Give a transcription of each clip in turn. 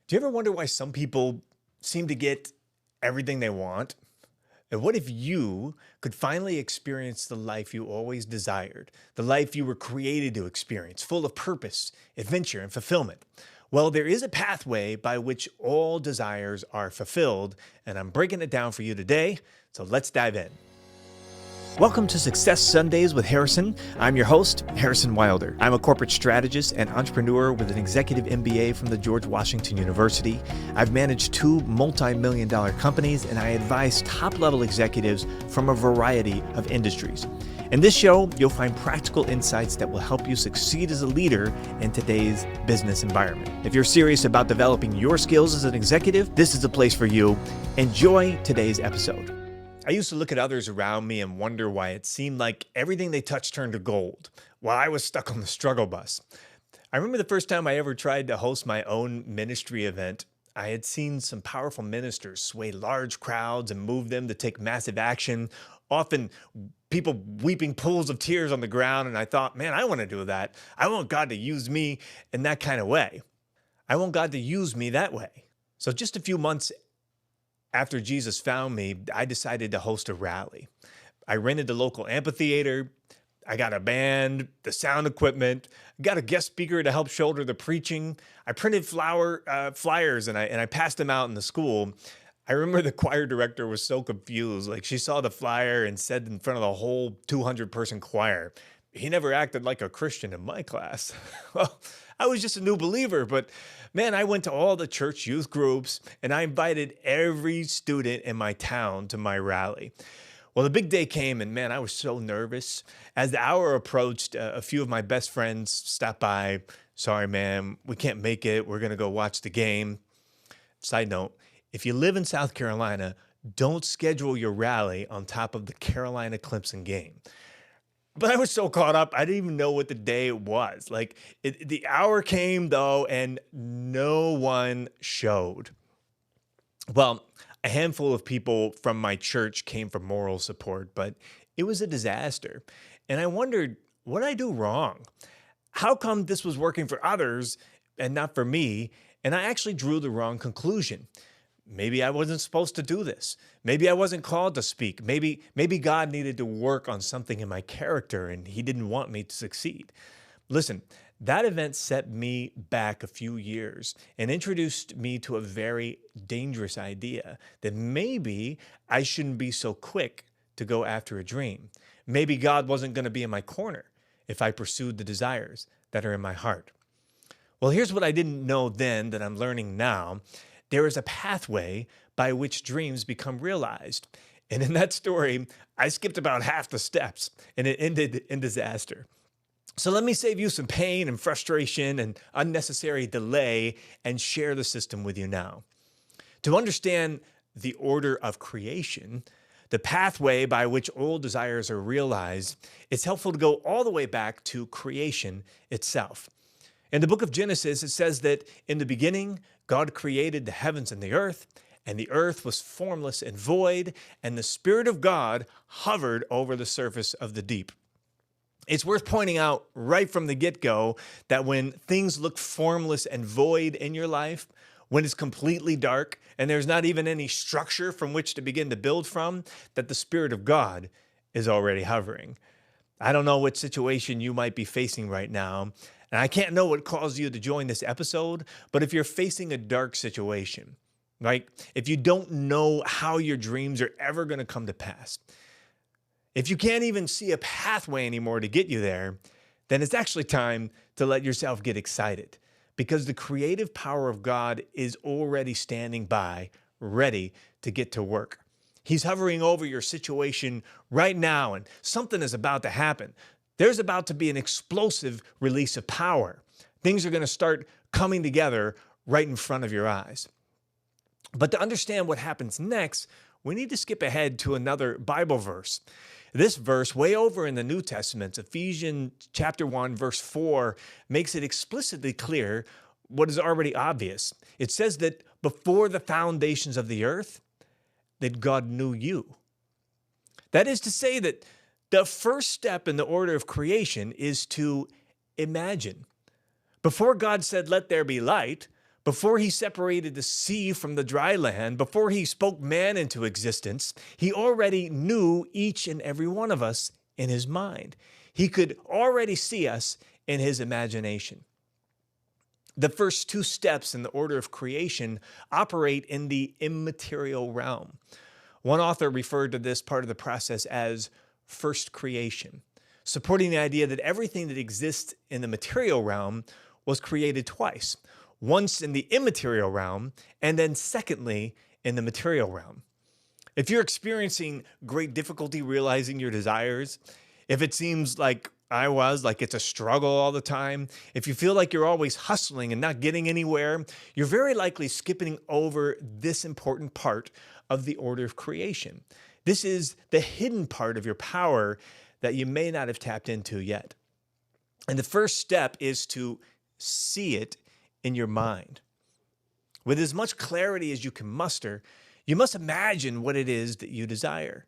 Do you ever wonder why some people seem to get everything they want? And what if you could finally experience the life you always desired, the life you were created to experience, full of purpose, adventure, and fulfillment? Well, there is a pathway by which all desires are fulfilled, and I'm breaking it down for you today, so let's dive in. Welcome to Success Sundays with Harrison. I'm your host, Harrison Wilder. I'm a corporate strategist and entrepreneur with an executive MBA from the George Washington University. I've managed two multi-million-dollar companies, and I advise top-level executives from a variety of industries. In this show, you'll find practical insights that will help you succeed as a leader in today's business environment. If you're serious about developing your skills as an executive, this is the place for you. Enjoy today's episode. I used to look at others around me and wonder why it seemed like everything they touched turned to gold, while I was stuck on the struggle bus. I remember the first time I ever tried to host my own ministry event. I had seen some powerful ministers sway large crowds and move them to take massive action, often people weeping pools of tears on the ground, and I thought, man, I want to do that. I want God to use me in that kind of way. I want God to use me that way. So just a few months after Jesus found me, I decided to host a rally. I rented the local amphitheater. I got a band, the sound equipment, got a guest speaker to help shoulder the preaching. I printed flyers and I passed them out in the school. I remember the choir director was so confused. Like, she saw the flyer and said in front of the whole 200-person choir, "He never acted like a Christian in my class." Well, I was just a new believer, but man, I went to all the church youth groups and I invited every student in my town to my rally. Well, the big day came and man, I was so nervous. As the hour approached, a few of my best friends stopped by. "Sorry, man, we can't make it. We're going to go watch the game." Side note, if you live in South Carolina, don't schedule your rally on top of the Carolina-Clemson game. But I was so caught up, I didn't even know what the day was. The hour came though, and no one showed. Well, a handful of people from my church came for moral support, but it was a disaster. And I wondered, what did I do wrong? How come this was working for others and not for me? And I actually drew the wrong conclusion. Maybe I wasn't supposed to do this. Maybe I wasn't called to speak. Maybe God needed to work on something in my character and he didn't want me to succeed. Listen, that event set me back a few years and introduced me to a very dangerous idea that maybe I shouldn't be so quick to go after a dream. Maybe God wasn't going to be in my corner if I pursued the desires that are in my heart. Well, here's what I didn't know then that I'm learning now. There is a pathway by which dreams become realized. And in that story, I skipped about half the steps and it ended in disaster. So let me save you some pain and frustration and unnecessary delay and share the system with you now. To understand the order of creation, the pathway by which all desires are realized, it's helpful to go all the way back to creation itself. In the book of Genesis, it says that in the beginning, God created the heavens and the earth was formless and void, and the Spirit of God hovered over the surface of the deep. It's worth pointing out right from the get-go that when things look formless and void in your life, when it's completely dark and there's not even any structure from which to begin to build from, that the Spirit of God is already hovering. I don't know what situation you might be facing right now, and I can't know what caused you to join this episode, but if you're facing a dark situation, right? If you don't know how your dreams are ever going to come to pass, if you can't even see a pathway anymore to get you there, then it's actually time to let yourself get excited because the creative power of God is already standing by, ready to get to work. He's hovering over your situation right now, and something is about to happen. There's about to be an explosive release of power. Things are going to start coming together right in front of your eyes. But to understand what happens next, we need to skip ahead to another Bible verse. This verse, way over in the New Testament, Ephesians chapter 1, verse 4, makes it explicitly clear what is already obvious. It says that before the foundations of the earth, that God knew you. That is to say that the first step in the order of creation is to imagine. Before God said, "Let there be light," Before he separated the sea from the dry land, before he spoke man into existence, he already knew each and every one of us in his mind. He could already see us in his imagination. The first two steps in the order of creation operate in the immaterial realm. One author referred to this part of the process as first creation, supporting the idea that everything that exists in the material realm was created twice, once in the immaterial realm, and then secondly in the material realm. If you're experiencing great difficulty realizing your desires, if it seems like like it's a struggle all the time, if you feel like you're always hustling and not getting anywhere, you're very likely skipping over this important part of the order of creation. This is the hidden part of your power that you may not have tapped into yet. And the first step is to see it in your mind. With as much clarity as you can muster, you must imagine what it is that you desire.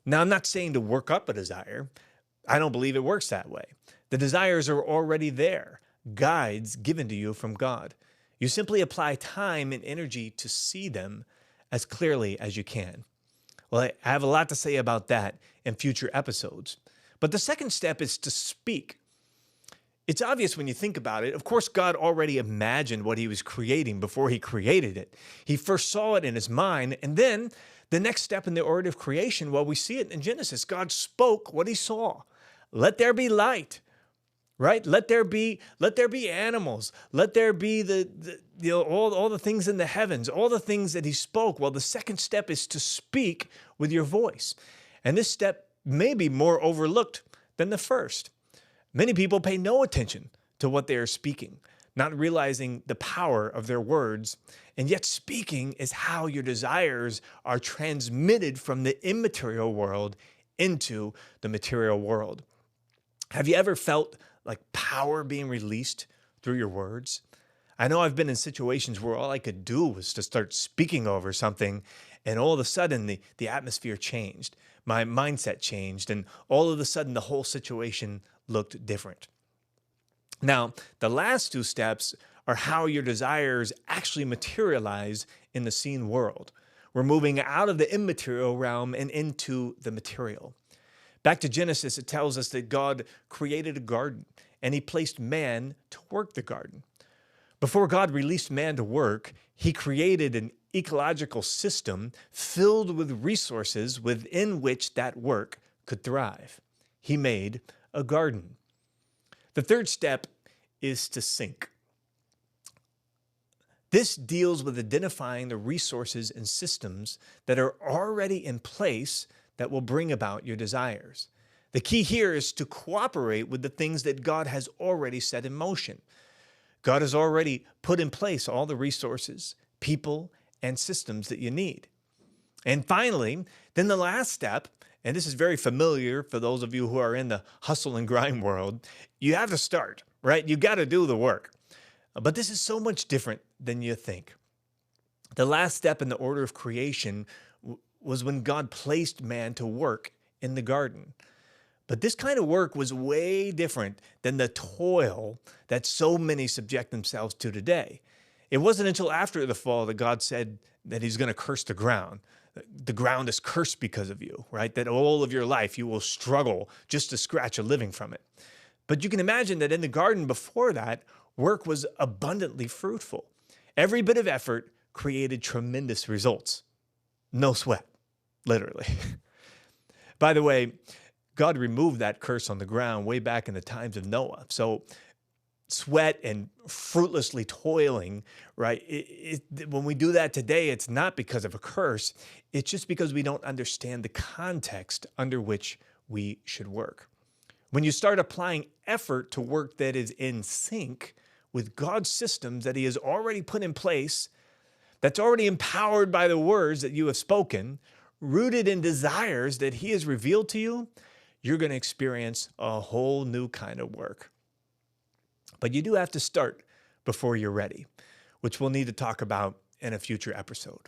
Now, I'm not saying to work up a desire. I don't believe it works that way. The desires are already there, guides given to you from God. You simply apply time and energy to see them as clearly as you can. Well, I have a lot to say about that in future episodes. But the second step is to speak. It's obvious when you think about it. Of course, God already imagined what he was creating before he created it. He first saw it in his mind, and then the next step in the order of creation, well, we see it in Genesis. God spoke what he saw. Let there be light, right? Let there be animals. Let there be all the things in the heavens, all the things that he spoke. Well, the second step is to speak with your voice. And this step may be more overlooked than the first. Many people pay no attention to what they are speaking, not realizing the power of their words. And yet speaking is how your desires are transmitted from the immaterial world into the material world. Have you ever felt like power being released through your words? I know I've been in situations where all I could do was to start speaking over something, and all of a sudden the atmosphere changed. My mindset changed, and all of a sudden the whole situation looked different. Now, the last two steps are how your desires actually materialize in the seen world. We're moving out of the immaterial realm and into the material. Back to Genesis, it tells us that God created a garden and he placed man to work the garden. Before God released man to work, he created an ecological system filled with resources within which that work could thrive. He made a garden. The third step is to sync. This deals with identifying the resources and systems that are already in place that will bring about your desires. The key here is to cooperate with the things that God has already set in motion. God has already put in place all the resources, people, and systems that you need. And finally, then the last step, and this is very familiar for those of you who are in the hustle and grind world, you have to start, right? You got to do the work. But this is so much different than you think. The last step in the order of creation was when God placed man to work in the garden. But this kind of work was way different than the toil that so many subject themselves to today. It wasn't until after the fall that God said that he's going to curse the ground. The ground is cursed because of you, right? That all of your life you will struggle just to scratch a living from it. But you can imagine that in the garden before that, work was abundantly fruitful. Every bit of effort created tremendous results. No sweat, literally. By the way, God removed that curse on the ground way back in the times of Noah. So sweat and fruitlessly toiling, right? When we do that today, it's not because of a curse. It's just because we don't understand the context under which we should work. When you start applying effort to work that is in sync with God's systems that he has already put in place, that's already empowered by the words that you have spoken, rooted in desires that he has revealed to you, you're going to experience a whole new kind of work. But you do have to start before you're ready, which we'll need to talk about in a future episode.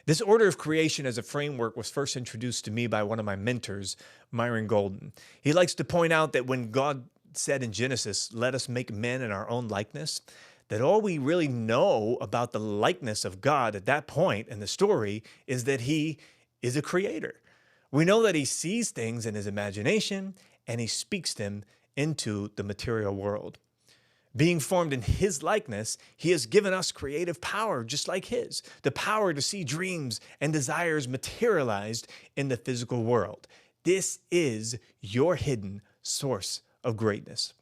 This order of creation as a framework was first introduced to me by one of my mentors, Myron Golden. He likes to point out that when God said in Genesis, "Let us make men in our own likeness," that all we really know about the likeness of God at that point in the story is that he is a creator. We know that he sees things in his imagination and he speaks them into the material world. Being formed in his likeness, he has given us creative power just like his, the power to see dreams and desires materialized in the physical world. This is your hidden source of greatness.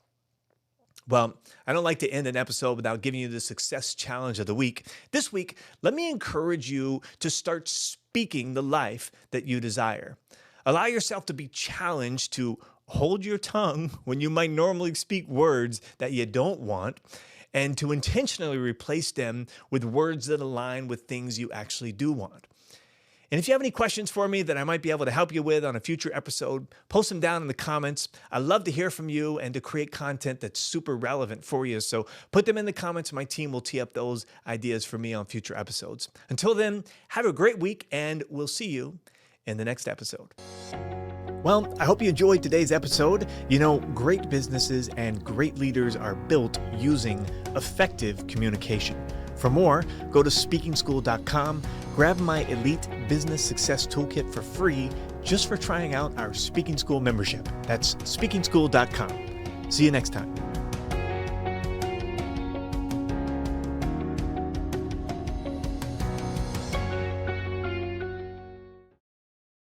Well, I don't like to end an episode without giving you the success challenge of the week. This week, let me encourage you to start speaking the life that you desire. Allow yourself to be challenged to hold your tongue when you might normally speak words that you don't want, and to intentionally replace them with words that align with things you actually do want. And if you have any questions for me that I might be able to help you with on a future episode, post them down in the comments. I love to hear from you and to create content that's super relevant for you. So put them in the comments. My team will tee up those ideas for me on future episodes. Until then, have a great week, and we'll see you in the next episode. Well, I hope you enjoyed today's episode. You know, great businesses and great leaders are built using effective communication. For more, go to speakingschool.com, grab my Elite Business Success Toolkit for free just for trying out our Speaking School membership. That's speakingschool.com. See you next time.